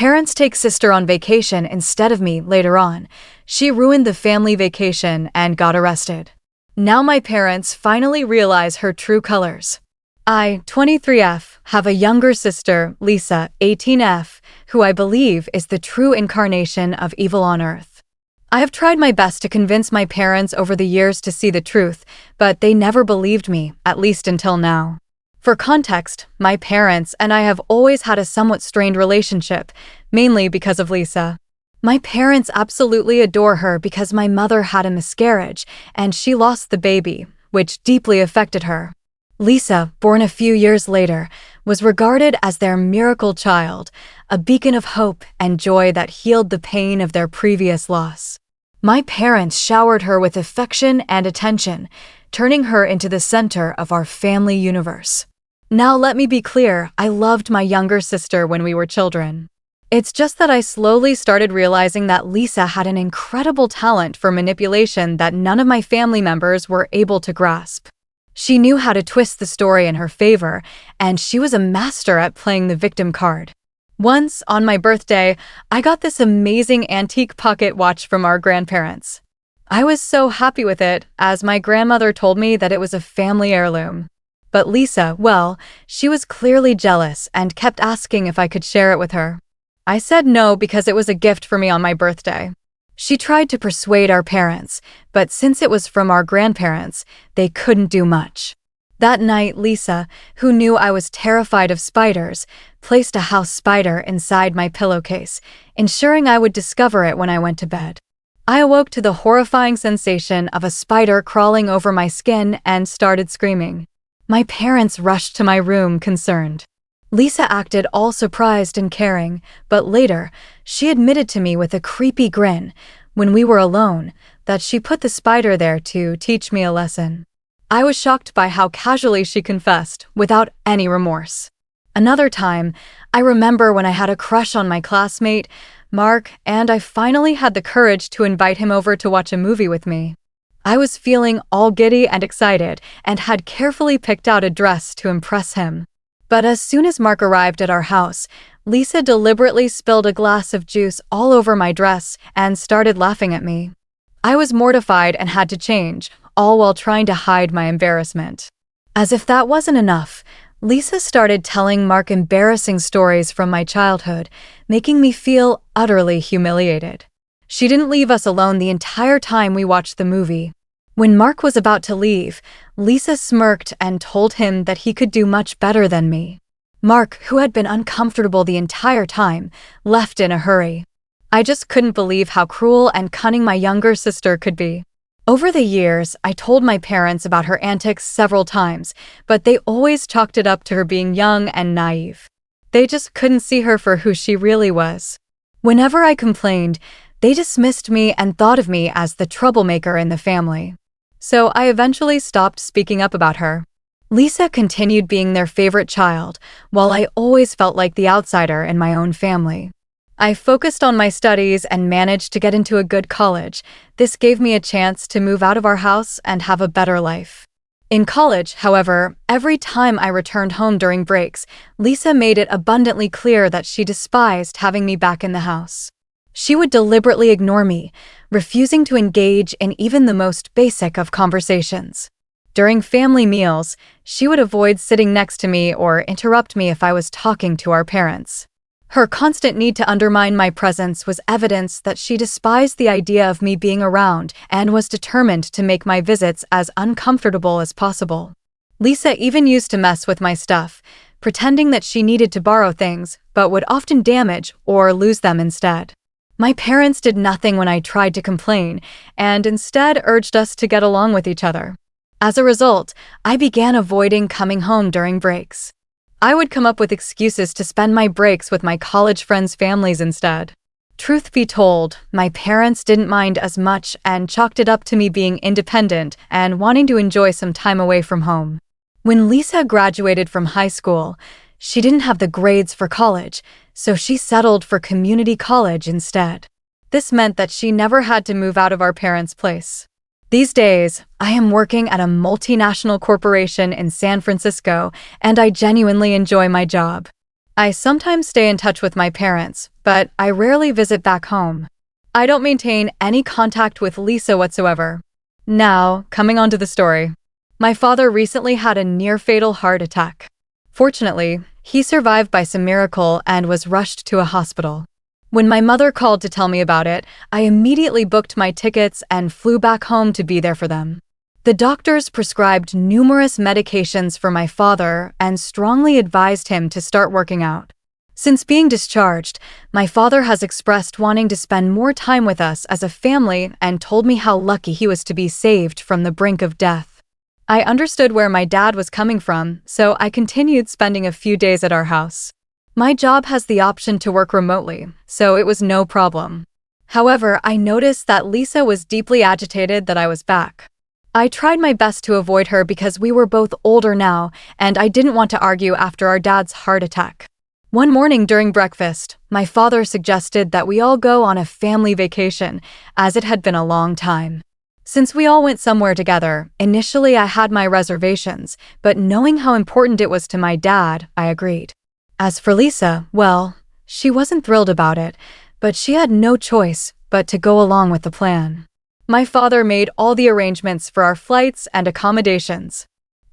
parents take sister on vacation instead of me later on. She ruined the family vacation and got arrested. Now my parents finally realize her true colors. I, 23F, have a younger sister, Lisa, 18F, who I believe is the true incarnation of evil on earth. I have tried my best to convince my parents over the years to see the truth, but they never believed me, at least until now. For context, my parents and I have always had a somewhat strained relationship, mainly because of Lisa. My parents absolutely adore her because my mother had a miscarriage, and she lost the baby, which deeply affected her. Lisa, born a few years later, was regarded as their miracle child, a beacon of hope and joy that healed the pain of their previous loss. My parents showered her with affection and attention, turning her into the center of our family universe. Now let me be clear, I loved my younger sister when we were children. It's just that I slowly started realizing that Lisa had an incredible talent for manipulation that none of my family members were able to grasp. She knew how to twist the story in her favor, and she was a master at playing the victim card. Once, on my birthday, I got this amazing antique pocket watch from our grandparents. I was so happy with it, as my grandmother told me that it was a family heirloom. But Lisa, well, she was clearly jealous and kept asking if I could share it with her. I said no because it was a gift for me on my birthday. She tried to persuade our parents, but since it was from our grandparents, they couldn't do much. That night, Lisa, who knew I was terrified of spiders, placed a house spider inside my pillowcase, ensuring I would discover it when I went to bed. I awoke to the horrifying sensation of a spider crawling over my skin and started screaming. My parents rushed to my room, concerned. Lisa acted all surprised and caring, but later, she admitted to me with a creepy grin, when we were alone, that she put the spider there to teach me a lesson. I was shocked by how casually she confessed, without any remorse. Another time, I remember when I had a crush on my classmate, Mark, and I finally had the courage to invite him over to watch a movie with me. I was feeling all giddy and excited, and had carefully picked out a dress to impress him. But as soon as Mark arrived at our house, Lisa deliberately spilled a glass of juice all over my dress and started laughing at me. I was mortified and had to change, all while trying to hide my embarrassment. As if that wasn't enough, Lisa started telling Mark embarrassing stories from my childhood, making me feel utterly humiliated. She didn't leave us alone the entire time we watched the movie. When Mark was about to leave, Lisa smirked and told him that he could do much better than me. Mark, who had been uncomfortable the entire time, left in a hurry. I just couldn't believe how cruel and cunning my younger sister could be. Over the years, I told my parents about her antics several times, but they always chalked it up to her being young and naive. They just couldn't see her for who she really was. Whenever I complained, they dismissed me and thought of me as the troublemaker in the family. So I eventually stopped speaking up about her. Lisa continued being their favorite child, while I always felt like the outsider in my own family. I focused on my studies and managed to get into a good college. This gave me a chance to move out of our house and have a better life. In college, however, every time I returned home during breaks, Lisa made it abundantly clear that she despised having me back in the house. She would deliberately ignore me, refusing to engage in even the most basic of conversations. During family meals, she would avoid sitting next to me or interrupt me if I was talking to our parents. Her constant need to undermine my presence was evidence that she despised the idea of me being around and was determined to make my visits as uncomfortable as possible. Lisa even used to mess with my stuff, pretending that she needed to borrow things, but would often damage or lose them instead. My parents did nothing when I tried to complain, and instead urged us to get along with each other. As a result, I began avoiding coming home during breaks. I would come up with excuses to spend my breaks with my college friends' families instead. Truth be told, my parents didn't mind as much and chalked it up to me being independent and wanting to enjoy some time away from home. When Lisa graduated from high school, she didn't have the grades for college, so she settled for community college instead. This meant that she never had to move out of our parents' place. These days, I am working at a multinational corporation in San Francisco, and I genuinely enjoy my job. I sometimes stay in touch with my parents, but I rarely visit back home. I don't maintain any contact with Lisa whatsoever. Now, coming on to the story. My father recently had a near-fatal heart attack. Fortunately, he survived by some miracle and was rushed to a hospital. When my mother called to tell me about it, I immediately booked my tickets and flew back home to be there for them. The doctors prescribed numerous medications for my father and strongly advised him to start working out. Since being discharged, my father has expressed wanting to spend more time with us as a family and told me how lucky he was to be saved from the brink of death. I understood where my dad was coming from, so I continued spending a few days at our house. My job has the option to work remotely, so it was no problem. However, I noticed that Lisa was deeply agitated that I was back. I tried my best to avoid her because we were both older now, and I didn't want to argue after our dad's heart attack. One morning during breakfast, my father suggested that we all go on a family vacation, as it had been a long time. Since we all went somewhere together, initially I had my reservations, but knowing how important it was to my dad, I agreed. As for Lisa, well, she wasn't thrilled about it, but she had no choice but to go along with the plan. My father made all the arrangements for our flights and accommodations.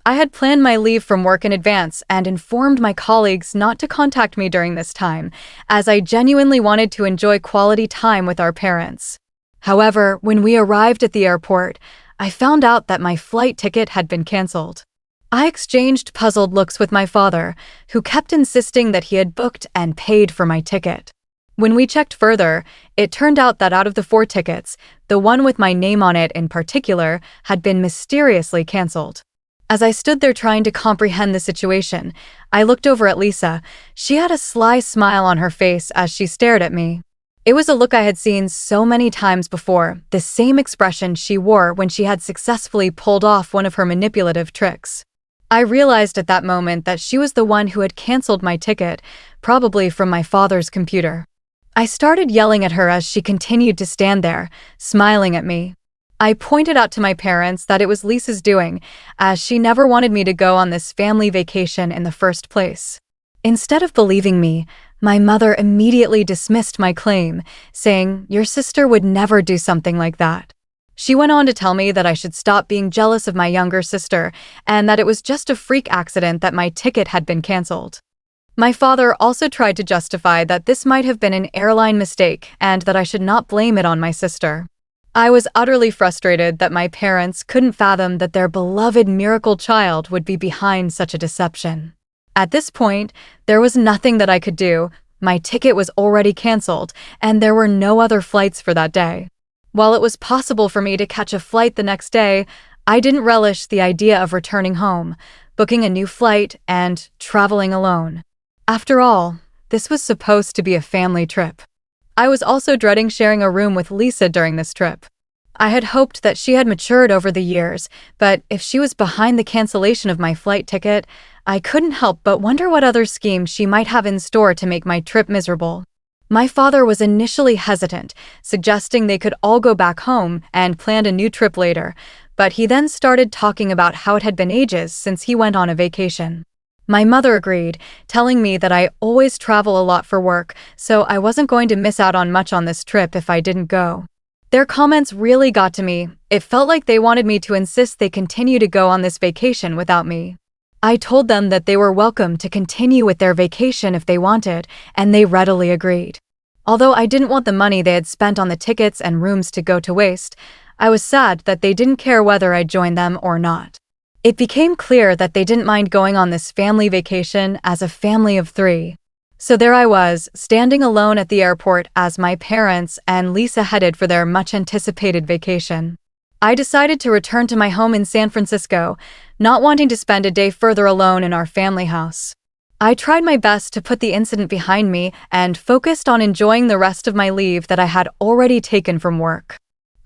I had planned my leave from work in advance and informed my colleagues not to contact me during this time, as I genuinely wanted to enjoy quality time with our parents. However, when we arrived at the airport, I found out that my flight ticket had been canceled. I exchanged puzzled looks with my father, who kept insisting that he had booked and paid for my ticket. When we checked further, it turned out that out of the 4 tickets, the one with my name on it in particular had been mysteriously canceled. As I stood there trying to comprehend the situation, I looked over at Lisa. She had a sly smile on her face as she stared at me. It was a look I had seen so many times before, the same expression she wore when she had successfully pulled off one of her manipulative tricks. I realized at that moment that she was the one who had canceled my ticket, probably from my father's computer. I started yelling at her as she continued to stand there, smiling at me. I pointed out to my parents that it was Lisa's doing, as she never wanted me to go on this family vacation in the first place. Instead of believing me, my mother immediately dismissed my claim, saying, "Your sister would never do something like that." She went on to tell me that I should stop being jealous of my younger sister and that it was just a freak accident that my ticket had been canceled. My father also tried to justify that this might have been an airline mistake and that I should not blame it on my sister. I was utterly frustrated that my parents couldn't fathom that their beloved miracle child would be behind such a deception. At this point, there was nothing that I could do. My ticket was already canceled, and there were no other flights for that day. While it was possible for me to catch a flight the next day, I didn't relish the idea of returning home, booking a new flight, and traveling alone. After all, this was supposed to be a family trip. I was also dreading sharing a room with Lisa during this trip. I had hoped that she had matured over the years, but if she was behind the cancellation of my flight ticket, I couldn't help but wonder what other schemes she might have in store to make my trip miserable. My father was initially hesitant, suggesting they could all go back home and planned a new trip later, but he then started talking about how it had been ages since he went on a vacation. My mother agreed, telling me that I always travel a lot for work, so I wasn't going to miss out on much on this trip if I didn't go. Their comments really got to me. It felt like they wanted me to insist they continue to go on this vacation without me. I told them that they were welcome to continue with their vacation if they wanted, and they readily agreed. Although I didn't want the money they had spent on the tickets and rooms to go to waste, I was sad that they didn't care whether I joined them or not. It became clear that they didn't mind going on this family vacation as a family of 3. So there I was, standing alone at the airport as my parents and Lisa headed for their much-anticipated vacation. I decided to return to my home in San Francisco, not wanting to spend a day further alone in our family house. I tried my best to put the incident behind me and focused on enjoying the rest of my leave that I had already taken from work.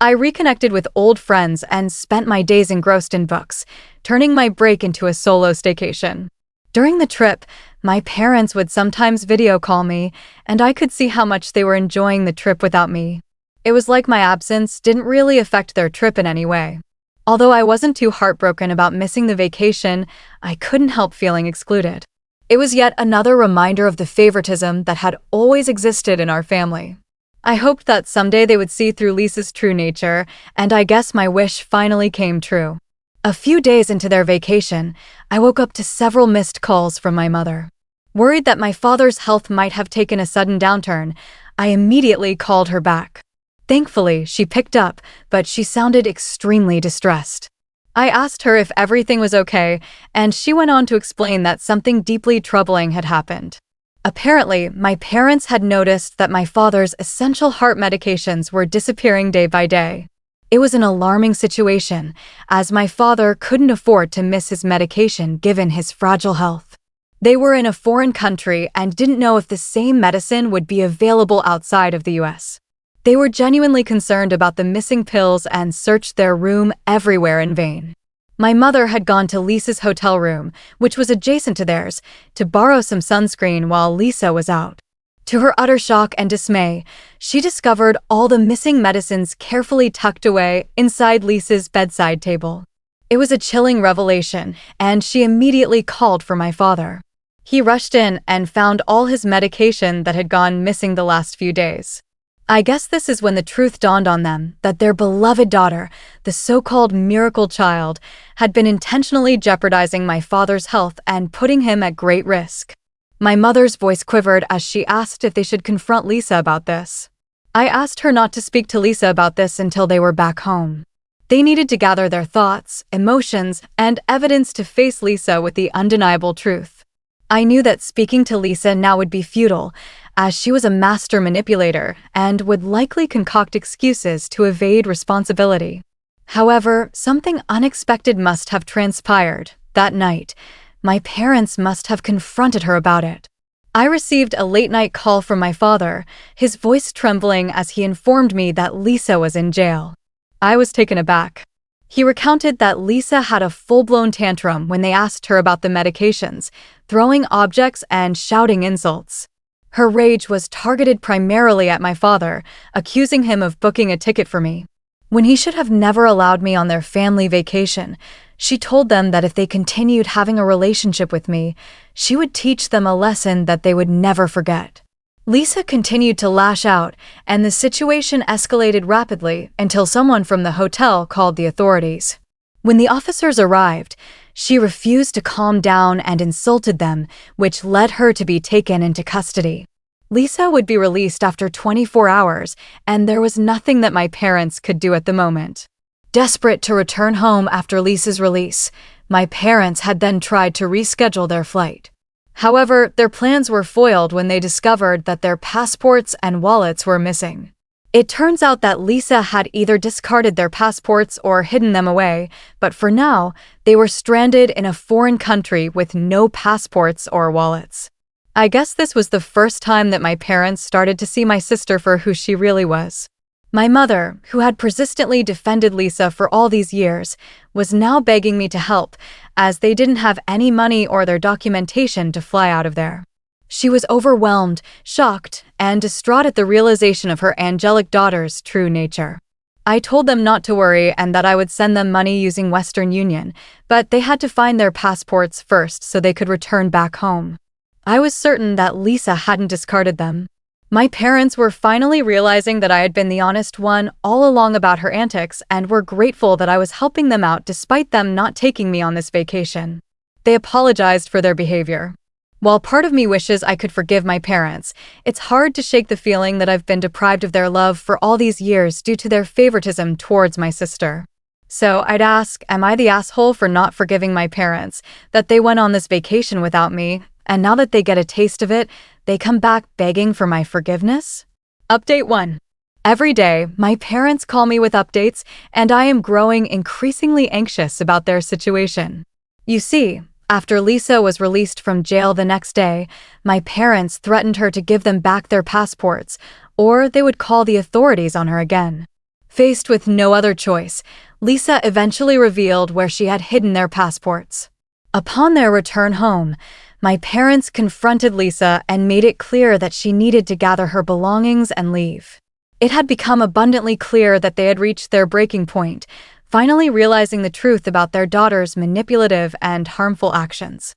I reconnected with old friends and spent my days engrossed in books, turning my break into a solo staycation. During the trip, my parents would sometimes video call me, and I could see how much they were enjoying the trip without me. It was like my absence didn't really affect their trip in any way. Although I wasn't too heartbroken about missing the vacation, I couldn't help feeling excluded. It was yet another reminder of the favoritism that had always existed in our family. I hoped that someday they would see through Lisa's true nature, and I guess my wish finally came true. A few days into their vacation, I woke up to several missed calls from my mother. Worried that my father's health might have taken a sudden downturn, I immediately called her back. Thankfully, she picked up, but she sounded extremely distressed. I asked her if everything was okay, and she went on to explain that something deeply troubling had happened. Apparently, my parents had noticed that my father's essential heart medications were disappearing day by day. It was an alarming situation, as my father couldn't afford to miss his medication given his fragile health. They were in a foreign country and didn't know if the same medicine would be available outside of the US. They were genuinely concerned about the missing pills and searched their room everywhere in vain. My mother had gone to Lisa's hotel room, which was adjacent to theirs, to borrow some sunscreen while Lisa was out. To her utter shock and dismay, she discovered all the missing medicines carefully tucked away inside Lisa's bedside table. It was a chilling revelation, and she immediately called for my father. He rushed in and found all his medication that had gone missing the last few days. I guess this is when the truth dawned on them that their beloved daughter, the so-called miracle child, had been intentionally jeopardizing my father's health and putting him at great risk. My mother's voice quivered as she asked if they should confront Lisa about this. I asked her not to speak to Lisa about this until they were back home. They needed to gather their thoughts, emotions, and evidence to face Lisa with the undeniable truth. I knew that speaking to Lisa now would be futile, as she was a master manipulator and would likely concoct excuses to evade responsibility. However, something unexpected must have transpired. That night, my parents must have confronted her about it. I received a late-night call from my father, his voice trembling as he informed me that Lisa was in jail. I was taken aback. He recounted that Lisa had a full-blown tantrum when they asked her about the medications, throwing objects and shouting insults. Her rage was targeted primarily at my father, accusing him of booking a ticket for me, when he should have never allowed me on their family vacation. She told them that if they continued having a relationship with me, she would teach them a lesson that they would never forget. Lisa continued to lash out, and the situation escalated rapidly until someone from the hotel called the authorities. When the officers arrived, she refused to calm down and insulted them, which led her to be taken into custody. Lisa would be released after 24 hours, and there was nothing that my parents could do at the moment. Desperate to return home after Lisa's release, my parents had then tried to reschedule their flight. However, their plans were foiled when they discovered that their passports and wallets were missing. It turns out that Lisa had either discarded their passports or hidden them away, but for now, they were stranded in a foreign country with no passports or wallets. I guess this was the first time that my parents started to see my sister for who she really was. My mother, who had persistently defended Lisa for all these years, was now begging me to help, as they didn't have any money or their documentation to fly out of there. She was overwhelmed, shocked, and distraught at the realization of her angelic daughter's true nature. I told them not to worry and that I would send them money using Western Union, but they had to find their passports first so they could return back home. I was certain that Lisa hadn't discarded them. My parents were finally realizing that I had been the honest one all along about her antics and were grateful that I was helping them out despite them not taking me on this vacation. They apologized for their behavior. While part of me wishes I could forgive my parents, it's hard to shake the feeling that I've been deprived of their love for all these years due to their favoritism towards my sister. So I'd ask, am I the asshole for not forgiving my parents, that they went on this vacation without me, and now that they get a taste of it, they come back begging for my forgiveness? Update 1. Every day, my parents call me with updates, and I am growing increasingly anxious about their situation. You see, after Lisa was released from jail the next day, my parents threatened her to give them back their passports, or they would call the authorities on her again. Faced with no other choice, Lisa eventually revealed where she had hidden their passports. Upon their return home, my parents confronted Lisa and made it clear that she needed to gather her belongings and leave. It had become abundantly clear that they had reached their breaking point, finally realizing the truth about their daughter's manipulative and harmful actions.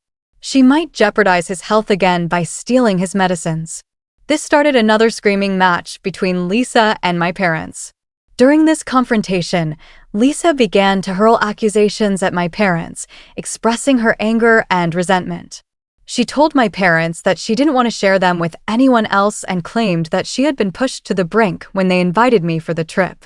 She might jeopardize his health again by stealing his medicines. This started another screaming match between Lisa and my parents. During this confrontation, Lisa began to hurl accusations at my parents, expressing her anger and resentment. She told my parents that she didn't want to share them with anyone else and claimed that she had been pushed to the brink when they invited me for the trip.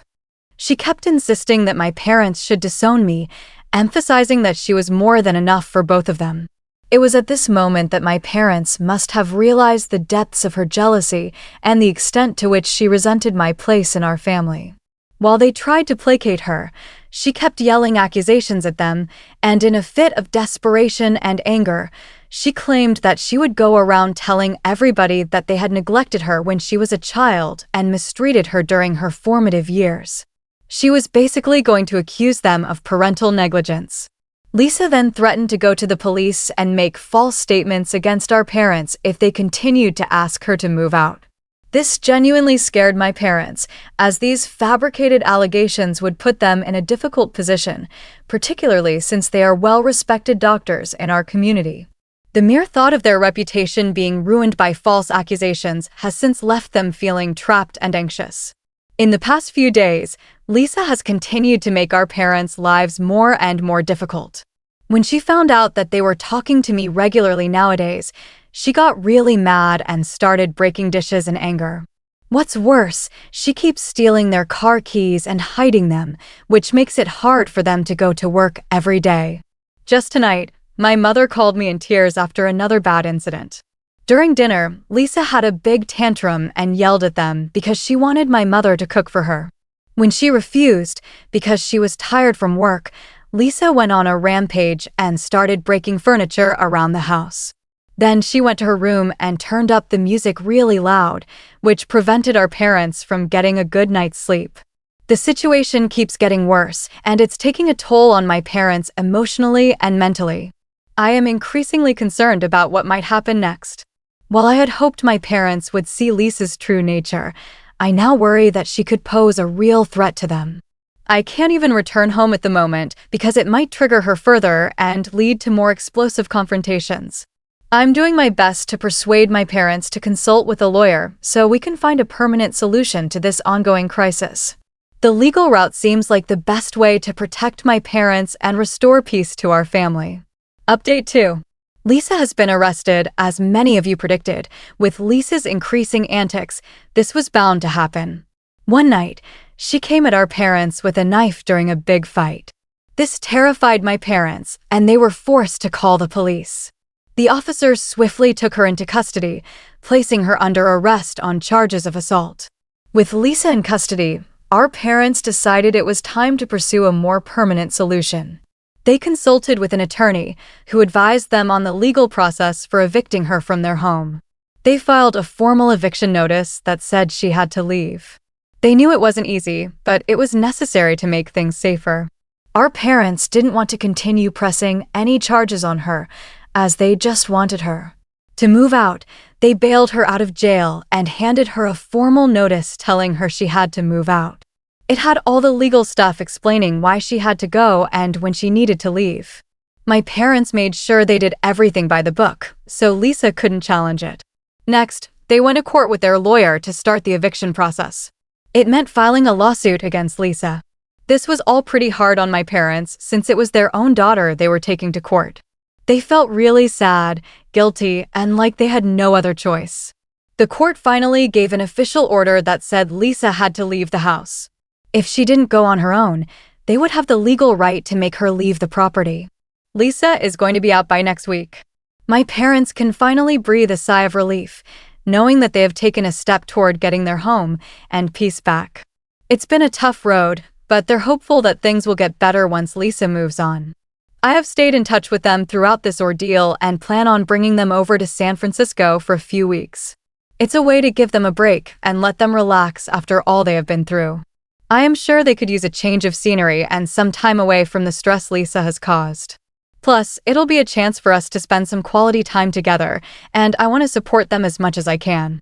She kept insisting that my parents should disown me, emphasizing that she was more than enough for both of them. It was at this moment that my parents must have realized the depths of her jealousy and the extent to which she resented my place in our family. While they tried to placate her, she kept yelling accusations at them, and in a fit of desperation and anger, she claimed that she would go around telling everybody that they had neglected her when she was a child and mistreated her during her formative years. She was basically going to accuse them of parental negligence. Lisa then threatened to go to the police and make false statements against our parents if they continued to ask her to move out. This genuinely scared my parents, as these fabricated allegations would put them in a difficult position, particularly since they are well-respected doctors in our community. The mere thought of their reputation being ruined by false accusations has since left them feeling trapped and anxious. In the past few days, Lisa has continued to make our parents' lives more and more difficult. When she found out that they were talking to me regularly nowadays, she got really mad and started breaking dishes in anger. What's worse, she keeps stealing their car keys and hiding them, which makes it hard for them to go to work every day. Just tonight, my mother called me in tears after another bad incident. During dinner, Lisa had a big tantrum and yelled at them because she wanted my mother to cook for her. When she refused, because she was tired from work, Lisa went on a rampage and started breaking furniture around the house. Then she went to her room and turned up the music really loud, which prevented our parents from getting a good night's sleep. The situation keeps getting worse, and it's taking a toll on my parents emotionally and mentally. I am increasingly concerned about what might happen next. While I had hoped my parents would see Lisa's true nature, I now worry that she could pose a real threat to them. I can't even return home at the moment because it might trigger her further and lead to more explosive confrontations. I'm doing my best to persuade my parents to consult with a lawyer so we can find a permanent solution to this ongoing crisis. The legal route seems like the best way to protect my parents and restore peace to our family. Update 2. Lisa has been arrested, as many of you predicted. With Lisa's increasing antics, this was bound to happen. One night, she came at our parents with a knife during a big fight. This terrified my parents, and they were forced to call the police. The officers swiftly took her into custody, placing her under arrest on charges of assault. With Lisa in custody, our parents decided it was time to pursue a more permanent solution. They consulted with an attorney who advised them on the legal process for evicting her from their home. They filed a formal eviction notice that said she had to leave. They knew it wasn't easy, but it was necessary to make things safer. Our parents didn't want to continue pressing any charges on her, as they just wanted her to move out. They bailed her out of jail and handed her a formal notice telling her she had to move out. It had all the legal stuff explaining why she had to go and when she needed to leave. My parents made sure they did everything by the book, so Lisa couldn't challenge it. Next, they went to court with their lawyer to start the eviction process. It meant filing a lawsuit against Lisa. This was all pretty hard on my parents since it was their own daughter they were taking to court. They felt really sad, guilty, and like they had no other choice. The court finally gave an official order that said Lisa had to leave the house. If she didn't go on her own, they would have the legal right to make her leave the property. Lisa is going to be out by next week. My parents can finally breathe a sigh of relief, knowing that they have taken a step toward getting their home and peace back. It's been a tough road, but they're hopeful that things will get better once Lisa moves on. I have stayed in touch with them throughout this ordeal and plan on bringing them over to San Francisco for a few weeks. It's a way to give them a break and let them relax after all they have been through. I am sure they could use a change of scenery and some time away from the stress Lisa has caused. Plus, it'll be a chance for us to spend some quality time together, and I want to support them as much as I can.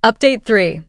Update 3.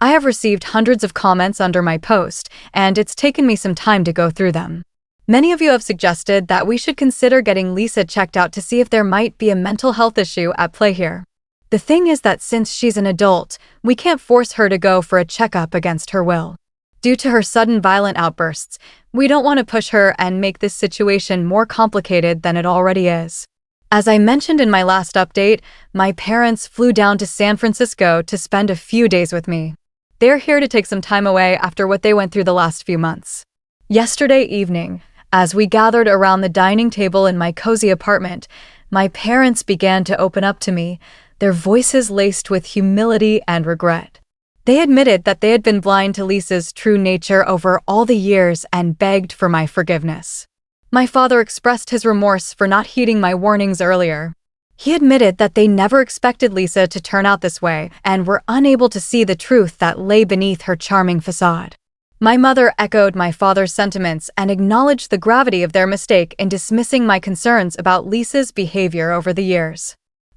I have received hundreds of comments under my post, and it's taken me some time to go through them. Many of you have suggested that we should consider getting Lisa checked out to see if there might be a mental health issue at play here. The thing is that since she's an adult, we can't force her to go for a checkup against her will. Due to her sudden violent outbursts, we don't want to push her and make this situation more complicated than it already is. As I mentioned in my last update, my parents flew down to San Francisco to spend a few days with me. They're here to take some time away after what they went through the last few months. Yesterday evening, as we gathered around the dining table in my cozy apartment, my parents began to open up to me, their voices laced with humility and regret. They admitted that they had been blind to Lisa's true nature over all the years and begged for my forgiveness. My father expressed his remorse for not heeding my warnings earlier. He admitted that they never expected Lisa to turn out this way and were unable to see the truth that lay beneath her charming facade. My mother echoed my father's sentiments and acknowledged the gravity of their mistake in dismissing my concerns about Lisa's behavior over the years.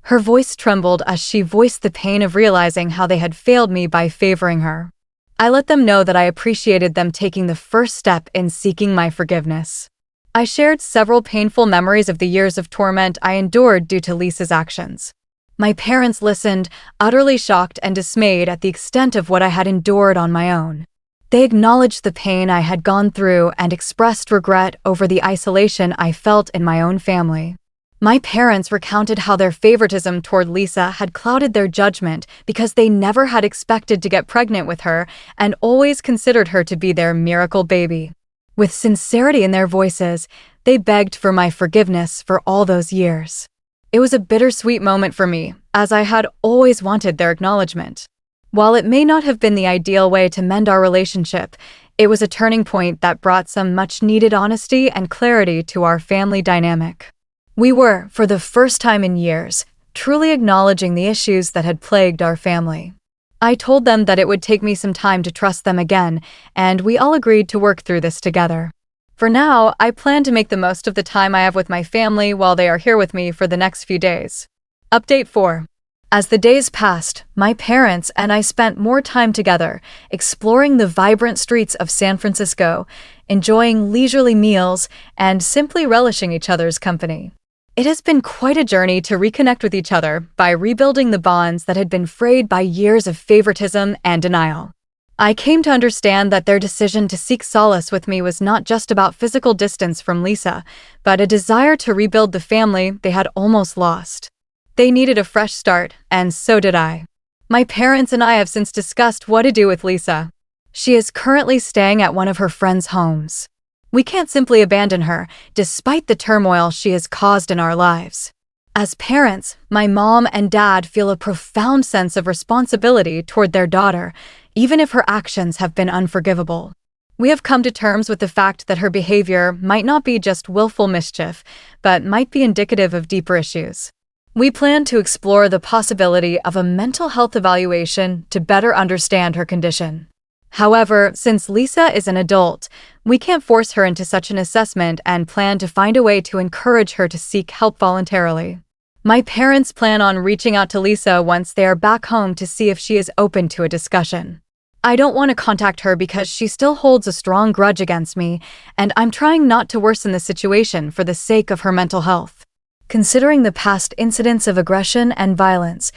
Her voice trembled as she voiced the pain of realizing how they had failed me by favoring her. I let them know that I appreciated them taking the first step in seeking my forgiveness. I shared several painful memories of the years of torment I endured due to Lisa's actions. My parents listened, utterly shocked and dismayed at the extent of what I had endured on my own. They acknowledged the pain I had gone through and expressed regret over the isolation I felt in my own family. My parents recounted how their favoritism toward Lisa had clouded their judgment because they never had expected to get pregnant with her and always considered her to be their miracle baby. With sincerity in their voices, they begged for my forgiveness for all those years. It was a bittersweet moment for me, as I had always wanted their acknowledgement. While it may not have been the ideal way to mend our relationship, it was a turning point that brought some much-needed honesty and clarity to our family dynamic. We were, for the first time in years, truly acknowledging the issues that had plagued our family. I told them that it would take me some time to trust them again, and we all agreed to work through this together. For now, I plan to make the most of the time I have with my family while they are here with me for the next few days. Update 4. As the days passed, my parents and I spent more time together, exploring the vibrant streets of San Francisco, enjoying leisurely meals, and simply relishing each other's company. It has been quite a journey to reconnect with each other by rebuilding the bonds that had been frayed by years of favoritism and denial. I came to understand that their decision to seek solace with me was not just about physical distance from Lisa, but a desire to rebuild the family they had almost lost. They needed a fresh start, and so did I. My parents and I have since discussed what to do with Lisa. She is currently staying at one of her friends' homes. We can't simply abandon her, despite the turmoil she has caused in our lives. As parents, my mom and dad feel a profound sense of responsibility toward their daughter, even if her actions have been unforgivable. We have come to terms with the fact that her behavior might not be just willful mischief, but might be indicative of deeper issues. We plan to explore the possibility of a mental health evaluation to better understand her condition. However, since Lisa is an adult, we can't force her into such an assessment and plan to find a way to encourage her to seek help voluntarily. My parents plan on reaching out to Lisa once they are back home to see if she is open to a discussion. I don't want to contact her because she still holds a strong grudge against me, and I'm trying not to worsen the situation for the sake of her mental health. Considering the past incidents of aggression and violence,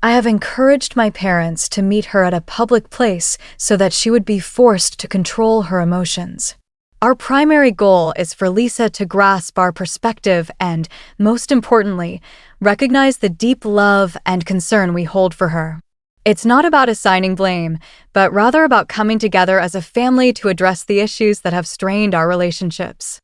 I have encouraged my parents to meet her at a public place so that she would be forced to control her emotions. Our primary goal is for Lisa to grasp our perspective and, most importantly, recognize the deep love and concern we hold for her. It's not about assigning blame, but rather about coming together as a family to address the issues that have strained our relationships.